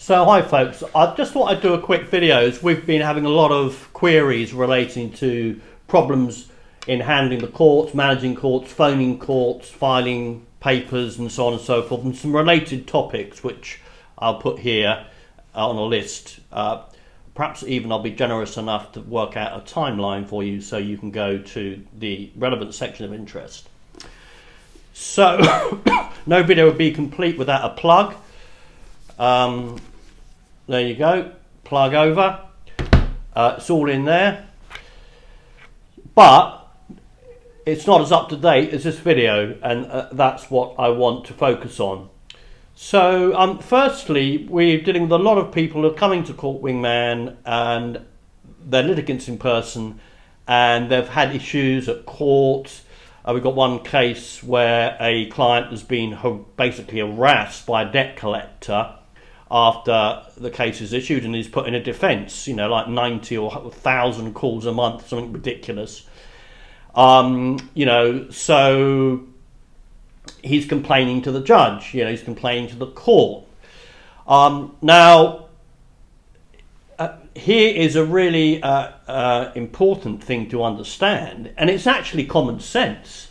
So hi folks, I just thought I'd do a quick video as we've been having a lot of queries relating to problems in handling the courts, managing courts, phoning courts, filing papers and so on and so forth, and some related topics which I'll put here on a list. Perhaps even I'll be generous enough to work out a timeline for you so you can go to the relevant section of interest. So no video would be complete without a plug. There you go, plug over, it's all in there, but it's not as up to date as this video, and that's what I want to focus on. So firstly, we're dealing with a lot of people who are coming to Court Wingman and they're litigants in person and they've had issues at court. We've got one case where a client has been basically harassed by a debt collector after the case is issued, and he's put in a defence, you know, like 90 or 1,000 calls a month, something ridiculous. You know, so he's complaining to the judge, you know, he's complaining to the court. Now, here is a really important thing to understand, and it's actually common sense.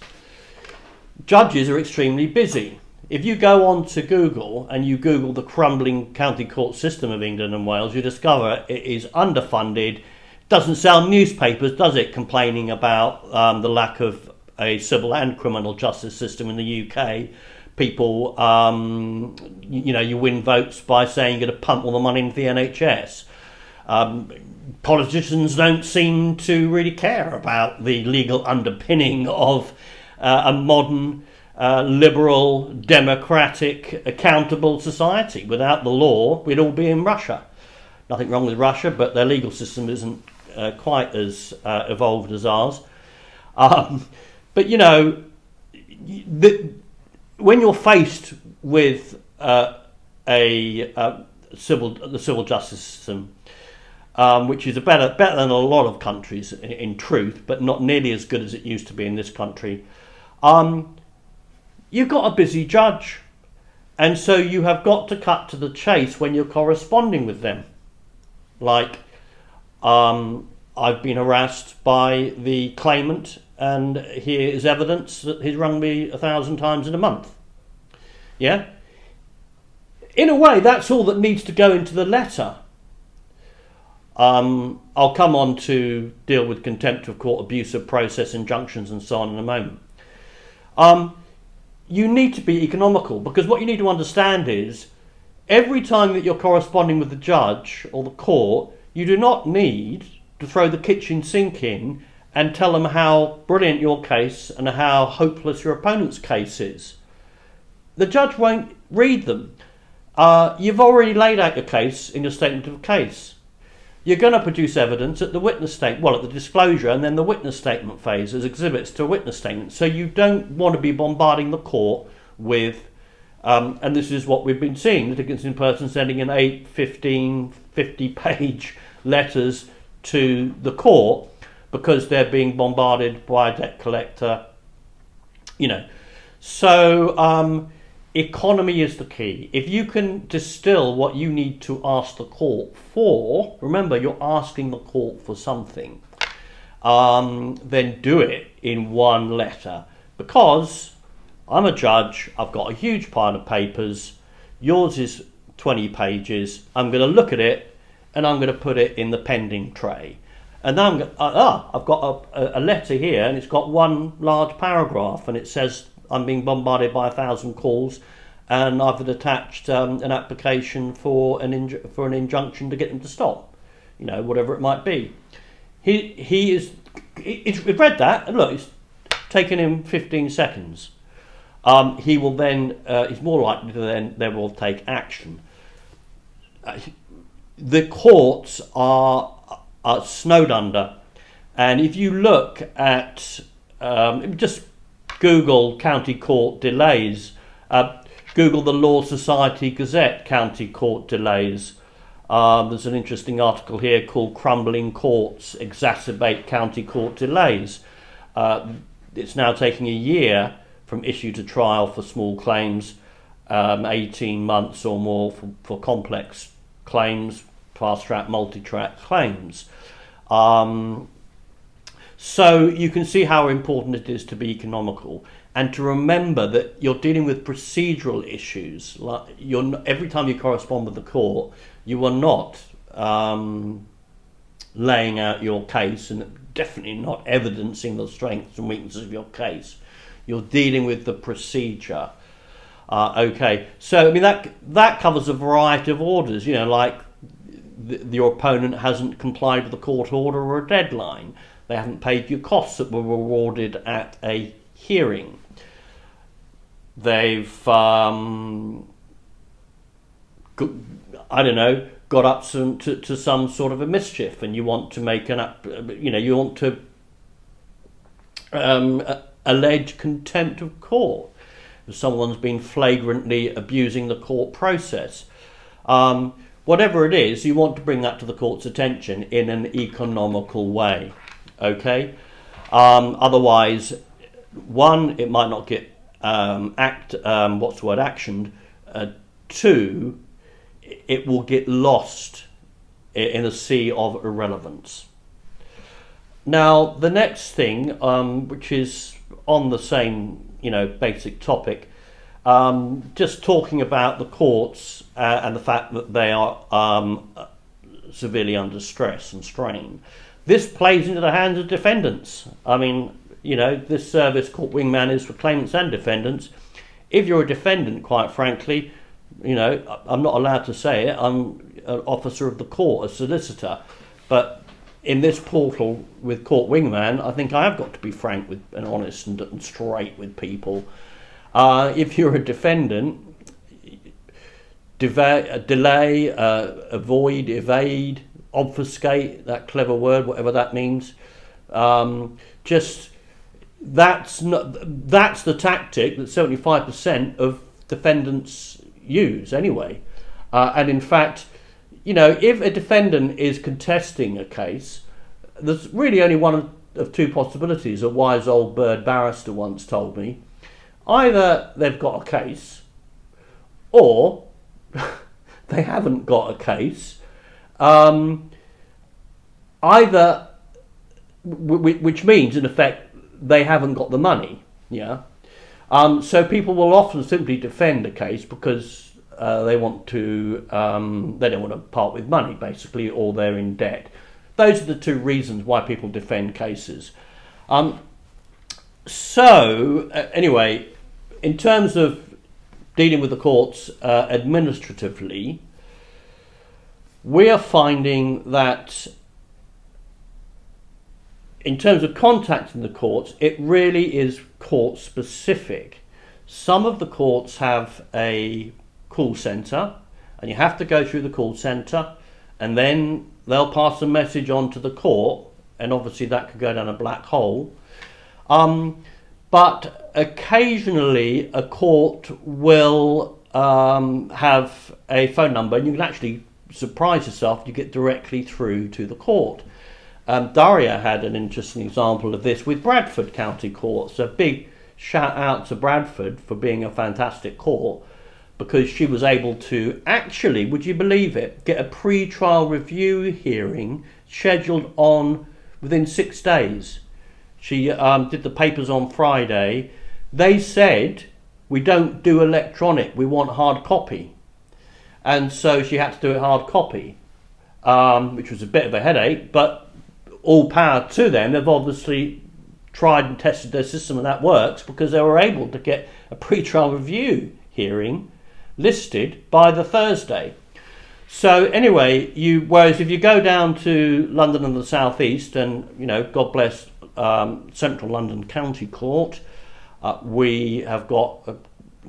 Judges are extremely busy. If you go on to Google and you Google the crumbling county court system of England and Wales, you discover it is underfunded. Doesn't sell newspapers, does it, complaining about the lack of a civil and criminal justice system in the UK. People, you know, you win votes by saying you're going to pump all the money into the NHS. Politicians don't seem to really care about the legal underpinning of a modern, liberal, democratic, accountable society. Without the law, we'd all be in Russia. Nothing wrong with Russia, but their legal system isn't quite as evolved as ours. But you know, when you're faced with the civil justice system, which is better than a lot of countries in truth, but not nearly as good as it used to be in this country, you've got a busy judge, and so you have got to cut to the chase when you're corresponding with them. Like, I've been harassed by the claimant, and here is evidence that he's rung me 1,000 times in a month. Yeah? In a way, that's all that needs to go into the letter. I'll come on to deal with contempt of court, abuse of process, injunctions and so on in a moment. You need to be economical, because what you need to understand is every time that you're corresponding with the judge or the court, you do not need to throw the kitchen sink in and tell them how brilliant your case and how hopeless your opponent's case is. The judge won't read them. You've already laid out your case in your statement of case. You're going to produce evidence at the witness statement, well, at the disclosure and then the witness statement phase as exhibits to a witness statement. So you don't want to be bombarding the court with, and this is what we've been seeing, litigants in person sending in 8, 15, 50-page letters to the court because they're being bombarded by a debt collector, you know. So economy is the key. If you can distill what you need to ask the court for, remember you're asking the court for something, then do it in one letter. Because I'm a judge, I've got a huge pile of papers, yours is 20 pages, I'm going to look at it and I'm going to put it in the pending tray. And then I've got a letter here and it's got one large paragraph and it says I'm being bombarded by 1,000 calls, and I've attached an application for an injunction to get them to stop, you know, whatever it might be. He's read that, and look, it's taken him 15 seconds. He will then, he's more likely to then they will take action. The courts are snowed under, and if you look at just Google county court delays, Google the Law Society Gazette county court delays. There's an interesting article here called Crumbling Courts Exacerbate County Court Delays. It's now taking a year from issue to trial for small claims, 18 months or more for complex claims, fast-track, multi-track claims. So you can see how important it is to be economical and to remember that you're dealing with procedural issues. Like every time you correspond with the court, you are not laying out your case and definitely not evidencing the strengths and weaknesses of your case. You're dealing with the procedure. Okay, so I mean that covers a variety of orders. You know, like your opponent hasn't complied with the court order or a deadline. They haven't paid you costs that were awarded at a hearing. They've, got up to some sort of a mischief, and you want to make you want to allege contempt of court. If someone's been flagrantly abusing the court process. Whatever it is, you want to bring that to the court's attention in an economical way. Okay? Otherwise, one, it might not get actioned. Two, it will get lost in a sea of irrelevance. Now, the next thing, which is on the same, basic topic, just talking about the courts and the fact that they are severely under stress and strain. This plays into the hands of defendants. I mean, this service, Court Wingman, is for claimants and defendants. If you're a defendant, quite frankly, I'm not allowed to say it, I'm an officer of the court, a solicitor. But in this portal with Court Wingman, I think I have got to be frank with and honest and straight with people. If you're a defendant, delay, avoid, evade, obfuscate, that clever word, whatever that means. That's the tactic that 75% of defendants use anyway. And in fact, if a defendant is contesting a case, there's really only one of two possibilities, a wise old bird barrister once told me. Either they've got a case, or they haven't got a case. Which means, in effect, they haven't got the money. Yeah. So people will often simply defend a case because they want to. They don't want to part with money, basically, or they're in debt. Those are the two reasons why people defend cases. Anyway, in terms of dealing with the courts administratively, we are finding that in terms of contacting the courts, it really is court specific. Some of the courts have a call centre, and you have to go through the call centre, and then they'll pass a message on to the court, and obviously that could go down a black hole. But occasionally a court will have a phone number, and you can actually surprise yourself, you get directly through to the court. Daria had an interesting example of this with Bradford County Court. So a big shout out to Bradford for being a fantastic court, because she was able to actually, would you believe it, get a pre-trial review hearing scheduled on within 6 days. She did the papers on Friday. They said, we don't do electronic, we want hard copy. And so she had to do it hard copy, which was a bit of a headache, but all power to them. They've obviously tried and tested their system and that works, because they were able to get a pre-trial review hearing listed by the Thursday. So anyway, whereas if you go down to London and the South East, and God bless Central London County Court, we have got a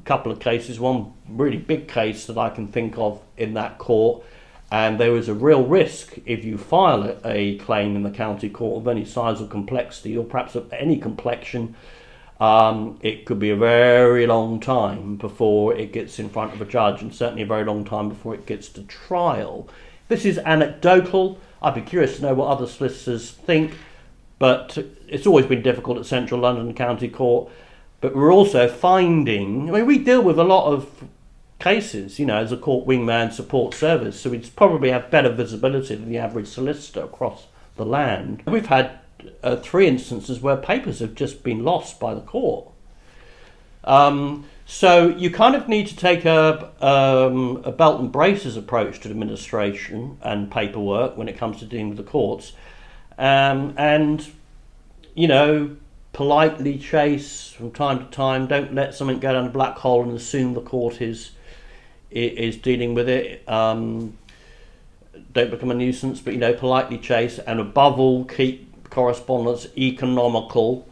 couple of cases, one really big case that I can think of in that court, and there is a real risk if you file a claim in the county court of any size or complexity, or perhaps of any complexion. It could be a very long time before it gets in front of a judge, and certainly a very long time before it gets to trial. This is anecdotal. I'd be curious to know what other solicitors think, but it's always been difficult at Central London County Court. But we're also finding, we deal with a lot of cases, as a court wingman support service, so we'd probably have better visibility than the average solicitor across the land. We've had 3 instances where papers have just been lost by the court. So you kind of need to take a belt and braces approach to administration and paperwork when it comes to dealing with the courts, and politely chase from time to time. Don't let something go down a black hole and assume the court is dealing with it. Don't become a nuisance, but politely chase, and above all, keep correspondence economical.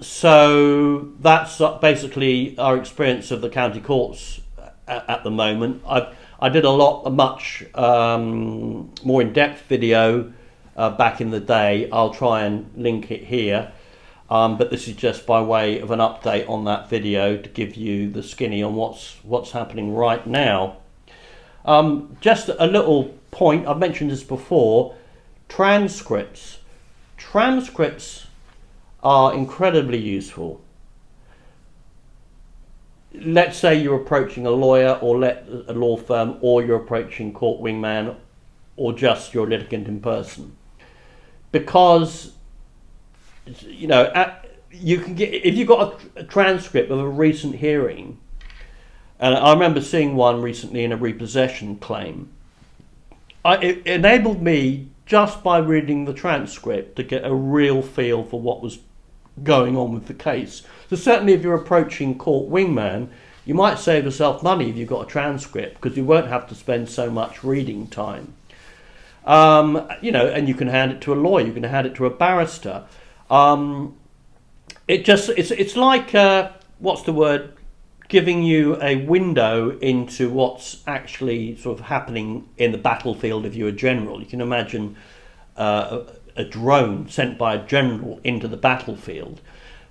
So that's basically our experience of the county courts at the moment. I did a much more in-depth video back in the day. I'll try and link it here, but this is just by way of an update on that video to give you the skinny on what's happening right now. Just a little point, I've mentioned this before: transcripts are incredibly useful. Let's say you're approaching a lawyer or a law firm, or you're approaching court wingman, or just your litigant in person, because you can get, if you've got a transcript of a recent hearing, and I remember seeing one recently in a repossession claim. It enabled me, just by reading the transcript, to get a real feel for what was going on with the case. So certainly if you're approaching court wingman, you might save yourself money if you've got a transcript, because you won't have to spend so much reading time. And you can hand it to a lawyer, you can hand it to a barrister. It's like giving you a window into what's actually sort of happening in the battlefield if you're a general. You can imagine a drone sent by a general into the battlefield,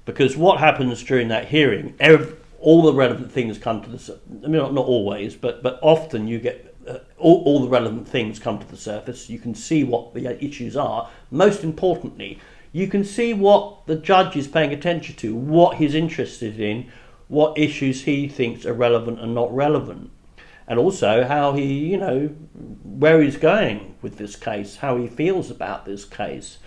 because what happens during that hearing, all the relevant things come to the surface. I mean, not always, but often you get all the relevant things come to the surface. You can see what the issues are. Most importantly, you can see what the judge is paying attention to, what he's interested in, what issues he thinks are relevant and not relevant, and also how he, where he's going with this case, how he feels about this case.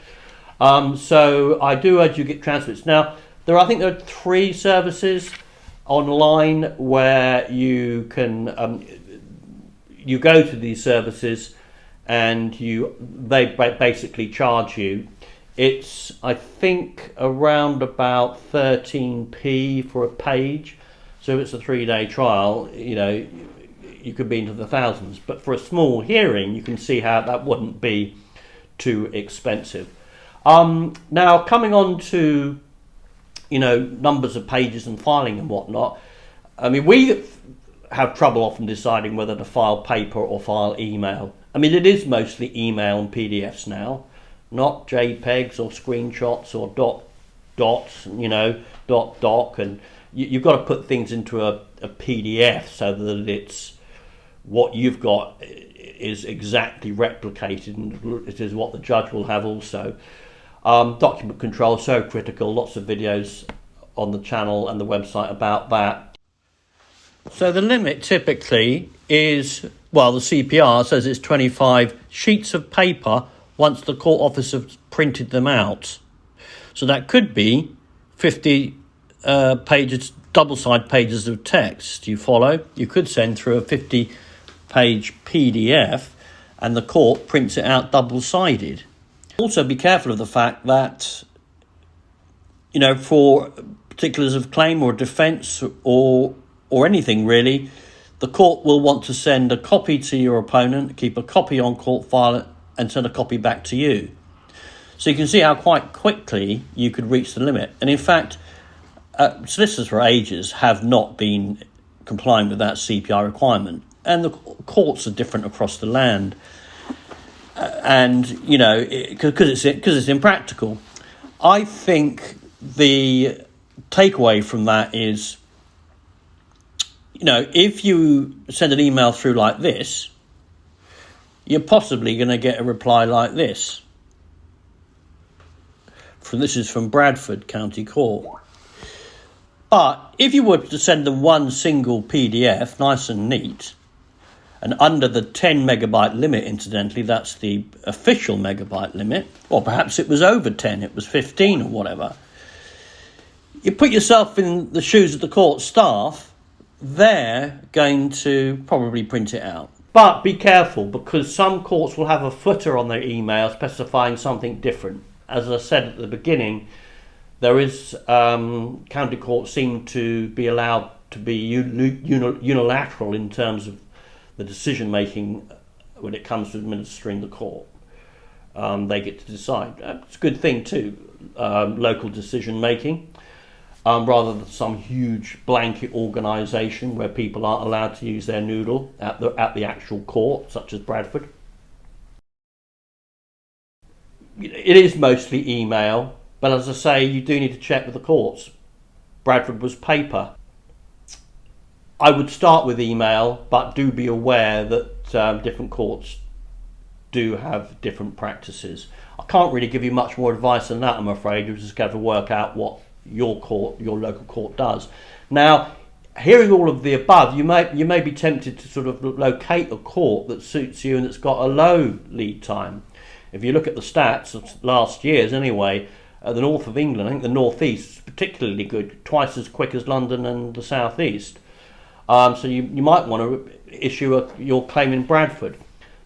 So I do urge you to get transcripts. Now, I think there are 3 services online where you can you go to these services and they basically charge you. It's, I think, around about 13p for a page. So if it's a 3-day trial, you could be into the thousands. But for a small hearing, you can see how that wouldn't be too expensive. Now, coming on to, numbers of pages and filing and whatnot. I mean, we have trouble often deciding whether to file paper or file email. I mean, it is mostly email and PDFs now, not JPEGs or screenshots or dots, doc, and you've got to put things into a PDF so that it's what you've got is exactly replicated, and it is what the judge will have also. Document control, so critical. Lots of videos on the channel and the website about that. So the limit typically is, the CPR says it's 25 sheets of paper once the court office have printed them out. So that could be 50 pages, double-sided pages of text. You follow? You could send through a 50-page PDF and the court prints it out double-sided. Also be careful of the fact that, for particulars of claim or defence or anything really, the court will want to send a copy to your opponent, keep a copy on court file, and send a copy back to you. So you can see how quite quickly you could reach the limit. And in fact, solicitors for ages have not been complying with that CPR requirement. And the courts are different across the land. Because it's impractical. I think the takeaway from that is, if you send an email through like this, you're possibly going to get a reply like this. This is from Bradford County Court. But if you were to send them one single PDF, nice and neat, and under the 10 megabyte limit, incidentally, that's the official megabyte limit, or perhaps it was over 10, it was 15 or whatever, you put yourself in the shoes of the court staff, they're going to probably print it out. But be careful, because some courts will have a footer on their email specifying something different. As I said at the beginning, there is county courts seem to be allowed to be unilateral in terms of the decision making when it comes to administering the court. They get to decide. It's a good thing too, local decision making, rather than some huge blanket organisation where people aren't allowed to use their noodle at the actual court, such as Bradford. It is mostly email, but as I say, you do need to check with the courts. Bradford was paper. I would start with email, but do be aware that different courts do have different practices. I can't really give you much more advice than that, I'm afraid. You just have to work out what your local court does. Now, hearing all of the above, you may be tempted to sort of locate a court that suits you and that's got a low lead time. If you look at the stats of last year's anyway, the north of England, I think the northeast is particularly good, twice as quick as London and the southeast. So you might want to issue your claim in Bradford.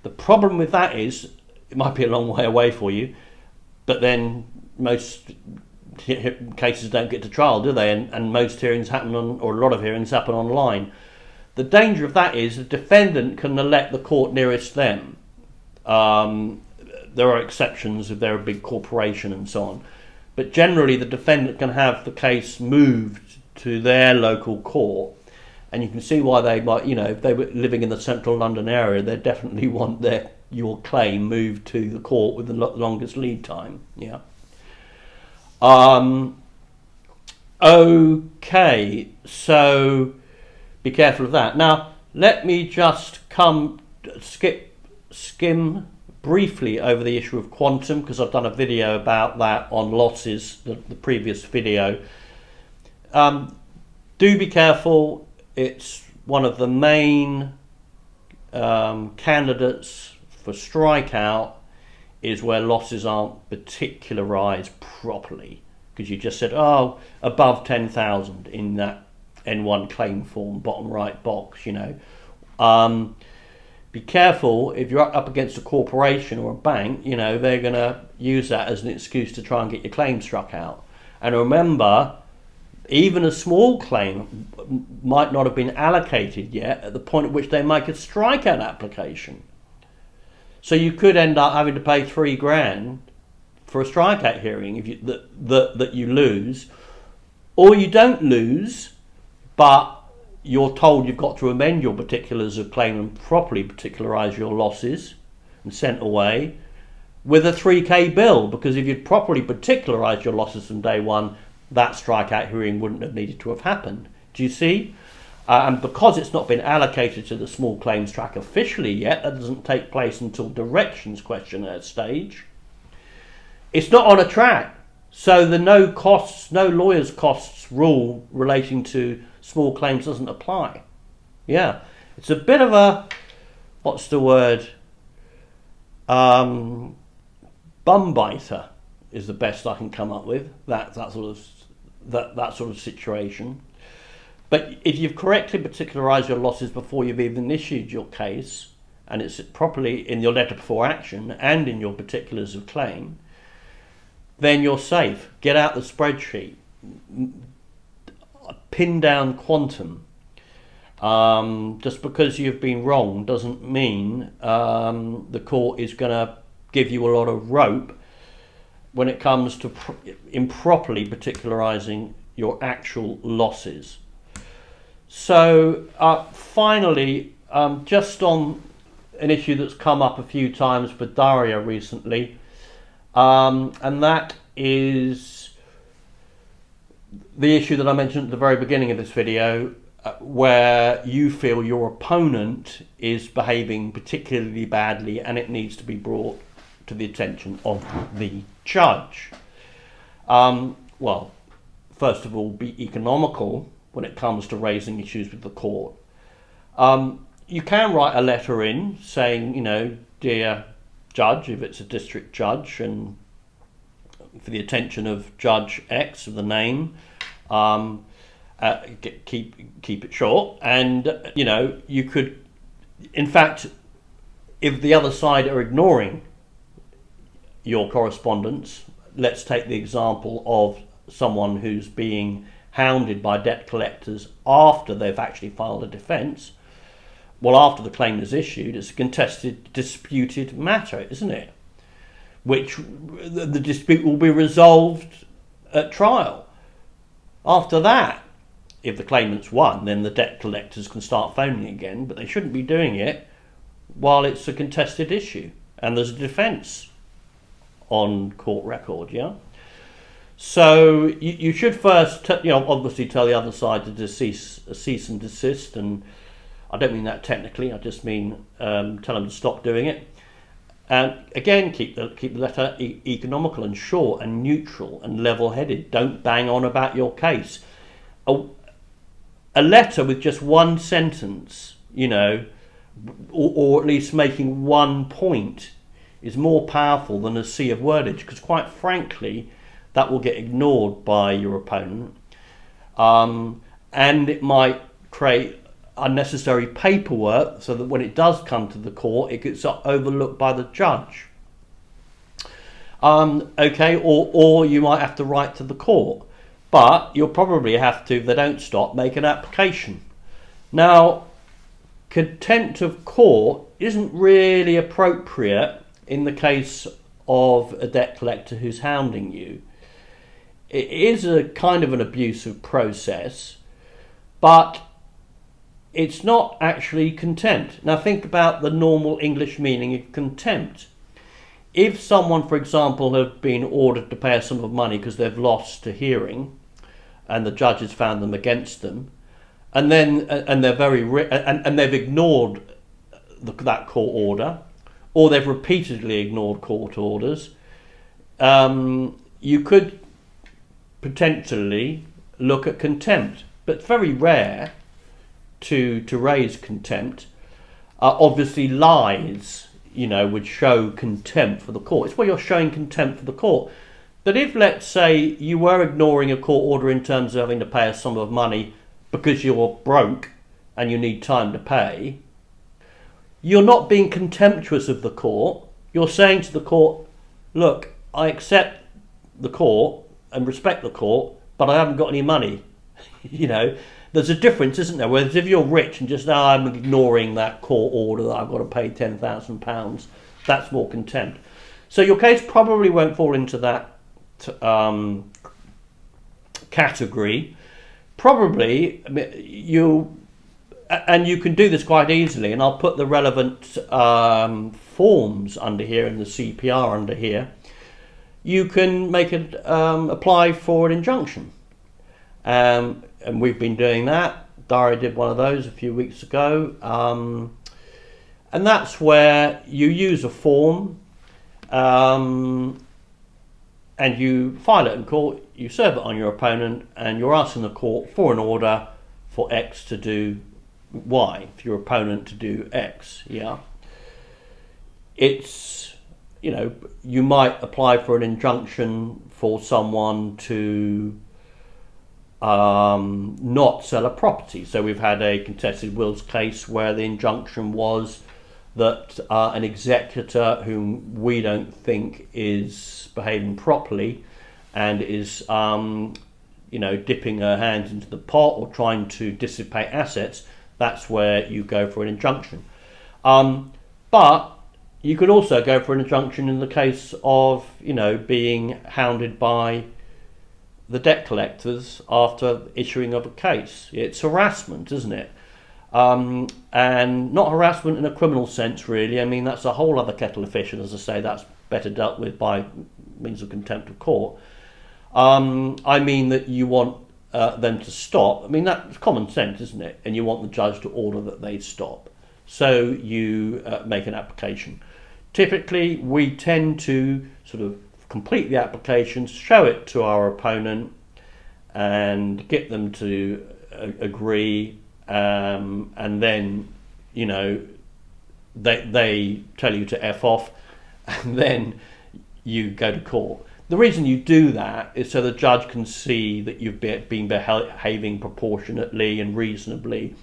The problem with that is it might be a long way away for you, but then most cases don't get to trial, do they? And most hearings happen or a lot of hearings happen online. The danger of that is the defendant can elect the court nearest them. There are exceptions if they're a big corporation and so on, but generally the defendant can have the case moved to their local court. And you can see why they might, if they were living in the central London area, they definitely want your claim moved to the court with the longest lead time. Yeah. Okay, so be careful of that. Now, let me just skim briefly over the issue of quantum, because I've done a video about that on losses, the previous video. Do be careful. It's one of the main candidates for strikeout is where losses aren't particularised properly, because you just said, above 10,000 in that N1 claim form, bottom right box, Be careful if you're up against a corporation or a bank, they're going to use that as an excuse to try and get your claim struck out. And remember, even a small claim might not have been allocated yet at the point at which they make a strikeout application. So you could end up having to pay $3,000 for a strikeout hearing if that you lose, or you don't lose, but you're told you've got to amend your particulars of claim and properly particularise your losses and sent away with a $3,000 bill, because if you'd properly particularised your losses from day one, that strikeout hearing wouldn't have needed to have happened. Do you see? And because it's not been allocated to the small claims track officially yet, that doesn't take place until directions questionnaire stage, it's not on a track. So the no lawyer's costs rule relating to small claims doesn't apply. Yeah, it's a bit of a, what's the word? Bum biter is the best I can come up with. That sort of situation. But if you've correctly particularised your losses before you've even issued your case, and it's properly in your letter before action and in your particulars of claim, then you're safe. Get out the spreadsheet. Pin down quantum. Just because you've been wrong doesn't mean the court is going to give you a lot of rope when it comes to improperly particularising your actual losses. So finally, just on an issue that's come up a few times with Daria recently, and that is the issue that I mentioned at the very beginning of this video, where you feel your opponent is behaving particularly badly and it needs to be brought to the attention of the judge. Well, first of all, be economical when it comes to raising issues with the court. You can write a letter in saying, dear judge, if it's a district judge, and for the attention of Judge X of the name, keep it short. And you could, in fact, if the other side are ignoring your correspondence, let's take the example of someone who's being hounded by debt collectors after they've actually filed a defence. Well, after the claim is issued, it's a contested, disputed matter, isn't it? Which the dispute will be resolved at trial. After that, if the claimant's won, then the debt collectors can start phoning again, but they shouldn't be doing it while it's a contested issue and there's a defence on court record, yeah? So you should first, obviously tell the other side to cease and desist, and I don't mean that technically, I just mean tell them to stop doing it. And again, keep the letter economical and short and neutral and level-headed. Don't bang on about your case. A letter with just one sentence, or at least making one point, is more powerful than a sea of wordage, because quite frankly, that will get ignored by your opponent, and it might create unnecessary paperwork so that when it does come to the court, it gets overlooked by the judge. Or you might have to write to the court, but you'll probably have to, if they don't stop, make an application. Now, contempt of court isn't really appropriate in the case of a debt collector who's hounding you. It is a kind of an abusive process, but it's not actually contempt. Now think about the normal English meaning of contempt. If someone, for example, have been ordered to pay a sum of money because they've lost a hearing and the judge has found them against them, and then they've ignored that court order, or they've repeatedly ignored court orders, you could potentially look at contempt. But it's very rare to raise contempt. Obviously lies, would show contempt for the court. It's where you're showing contempt for the court. But if, let's say, you were ignoring a court order in terms of having to pay a sum of money because you're broke and you need time to pay, you're not being contemptuous of the court. You're saying to the court, look, I accept the court and respect the court, but I haven't got any money. There's a difference, isn't there? Whereas if you're rich and just, I'm ignoring that court order that I've got to pay £10,000, that's more contempt. So your case probably won't fall into that category. Probably you can do this quite easily, and I'll put the relevant forms under here and the CPR under here. You can make it apply for an injunction. And we've been doing that. Dari did one of those a few weeks ago. And that's where you use a form and you file it in court, you serve it on your opponent, and you're asking the court for an order for X to do Y, for your opponent to do X, yeah? It's, you might apply for an injunction for someone to not sell a property. So we've had a contested wills case where the injunction was that an executor whom we don't think is behaving properly and is dipping her hands into the pot or trying to dissipate assets, that's where you go for an injunction. But you could also go for an injunction in the case of being hounded by the debt collectors after issuing of a case. It's harassment, isn't it? And not harassment in a criminal sense, really. I mean, that's a whole other kettle of fish, and as I say, that's better dealt with by means of contempt of court. I mean that you want them to stop. I mean, that's common sense, isn't it? And you want the judge to order that they stop. So you make an application. Typically, we tend to sort of complete the application, show it to our opponent, and get them to agree, and then, you know, they tell you to F off, and then you go to court. The reason you do that is so the judge can see that you've been behaving proportionately and reasonably,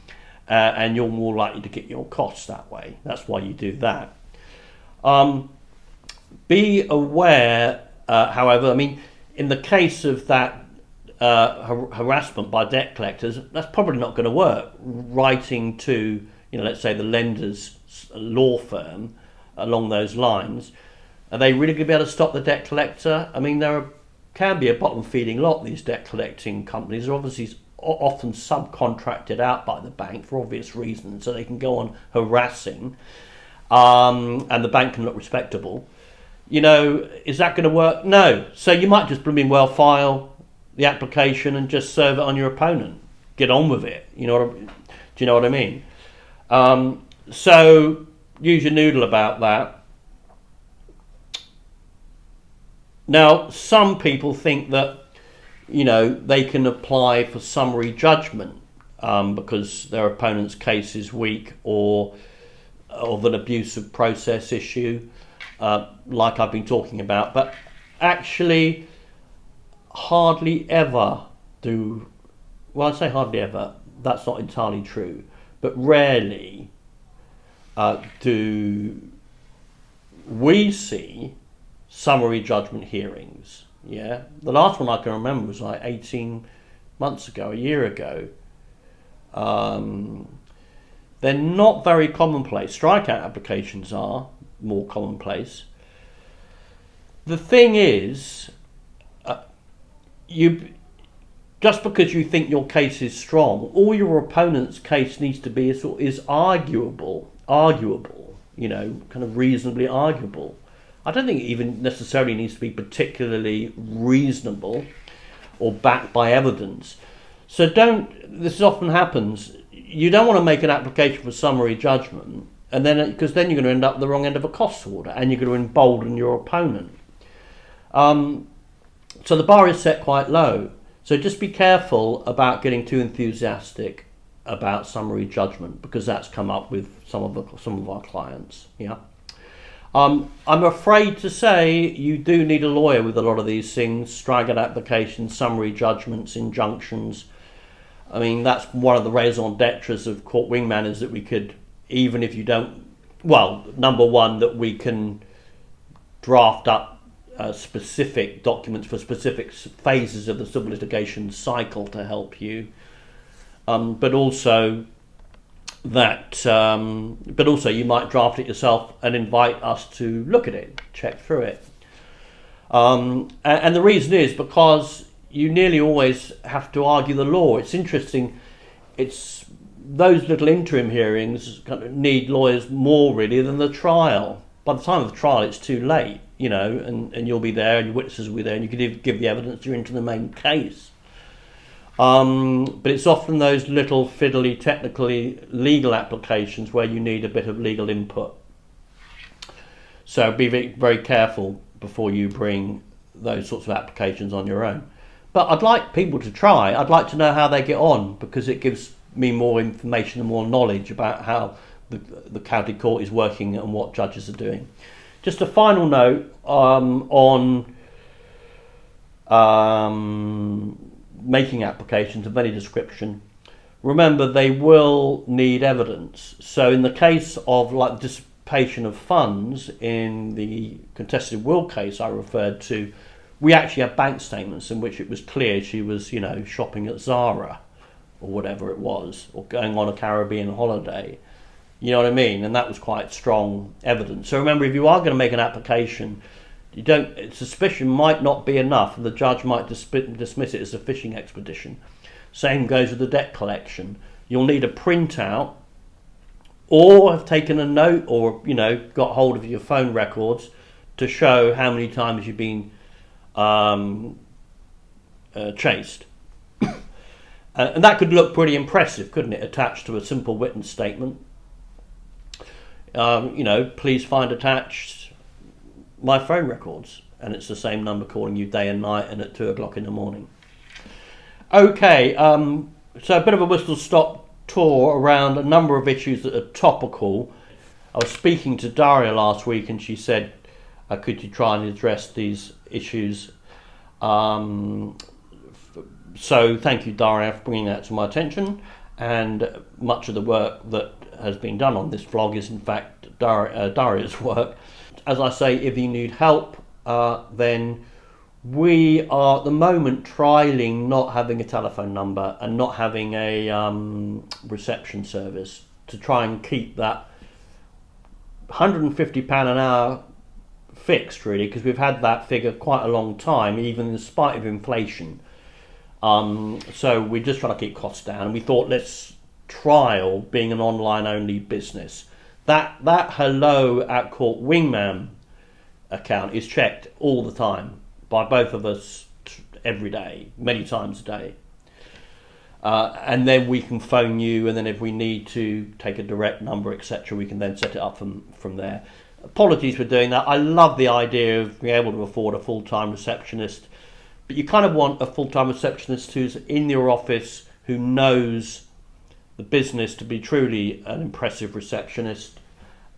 and you're more likely to get your costs that way. That's why you do that. Be aware, however, I mean, in the case of that harassment by debt collectors, that's probably not going to work. Writing to, you know, let's say the lender's law firm along those lines, are they really going to be able to stop the debt collector? I mean, can be a bottom-feeding lot, these debt collecting companies. They're obviously often subcontracted out by the bank for obvious reasons, so they can go on harassing, and the bank can look respectable. You know, is that going to work? No. So you might just file the application and just serve it on your opponent. Get on with it. Do you know what I mean? So use your noodle about that. Now, some people think that, you know, they can apply for summary judgment because their opponent's case is weak or of an abusive process issue, like I've been talking about. But actually, hardly ever do, well, I say hardly ever, that's not entirely true, but rarely do we see summary judgment hearings. Yeah, the last one I can remember was like 18 months ago, a year ago. They're not very commonplace. Strikeout applications are more commonplace. The thing is, just because you think your case is strong, all your opponent's case needs to be is arguable, you know, kind of reasonably arguable. I don't think it even necessarily needs to be particularly reasonable or backed by evidence. So this often happens, you don't want to make an application for summary judgment, and then because then you're going to end up at the wrong end of a costs order and you're going to embolden your opponent. So the bar is set quite low. So just be careful about getting too enthusiastic about summary judgment, because that's come up with some of our clients. Yeah. I'm afraid to say you do need a lawyer with a lot of these things: strikeout applications, summary judgments, injunctions. I mean, that's one of the raison d'etres of court wingman, is that we could, even if you don't, well, number one, that we can draft up specific documents for specific phases of the civil litigation cycle to help you, but also you might draft it yourself and invite us to look at it, check through it. And the reason is because you nearly always have to argue the law. It's interesting. It's those little interim hearings kind of need lawyers more really than the trial. By the time of the trial, it's too late, you know, and you'll be there and your witnesses will be there and you can give the evidence you're into the main case. But it's often those little fiddly, technically legal applications where you need a bit of legal input. So be very, very careful before you bring those sorts of applications on your own. But I'd like people to try. I'd like to know how they get on, because it gives me more information and more knowledge about how the county court is working and what judges are doing. Just a final note on making applications of any description. Remember, they will need evidence. So in the case of like dissipation of funds in the contested will case I referred to, we actually have bank statements in which it was clear she was, you know, shopping at Zara or whatever it was, or going on a Caribbean holiday. You know what I mean? And that was quite strong evidence. So remember, if you are going to make an application, suspicion might not be enough, and the judge might dismiss it as a fishing expedition. Same goes with the debt collection. You'll need a printout, or have taken a note, or, you know, got hold of your phone records to show how many times you've been chased. And that could look pretty impressive, couldn't it? Attached to a simple witness statement. You know, please find attached my phone records, and it's the same number calling you day and night and at 2 o'clock in the morning. Okay, so a bit of a whistle-stop tour around a number of issues that are topical. I was speaking to Daria last week and she said, could you try and address these issues? So thank you, Daria, for bringing that to my attention. And much of the work that has been done on this vlog is in fact Daria's work. As I say, if you need help, then we are at the moment trialling not having a telephone number and not having a reception service to try and keep that £150 an hour fixed, really, because we've had that figure quite a long time, even in spite of inflation. So we're just trying to keep costs down, and we thought let's trial being an online only business. That hello at court wingman account is checked all the time by both of us every day, many times a day. And then we can phone you, and then if we need to take a direct number, etc., we can then set it up from there. Apologies for doing that. I love the idea of being able to afford a full-time receptionist, but you kind of want a full-time receptionist who's in your office, who knows the business to be truly an impressive receptionist.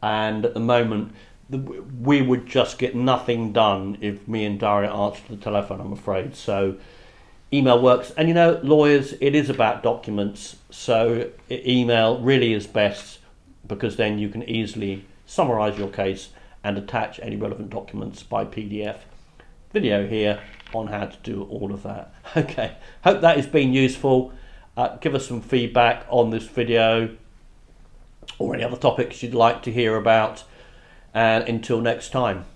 And at the moment, we would just get nothing done if me and Daria answered the telephone, I'm afraid. So email works. And you know, lawyers, it is about documents. So email really is best, because then you can easily summarise your case and attach any relevant documents by PDF. Video here on how to do all of that. Okay, hope that has been useful. Give us some feedback on this video or any other topics you'd like to hear about. And until next time.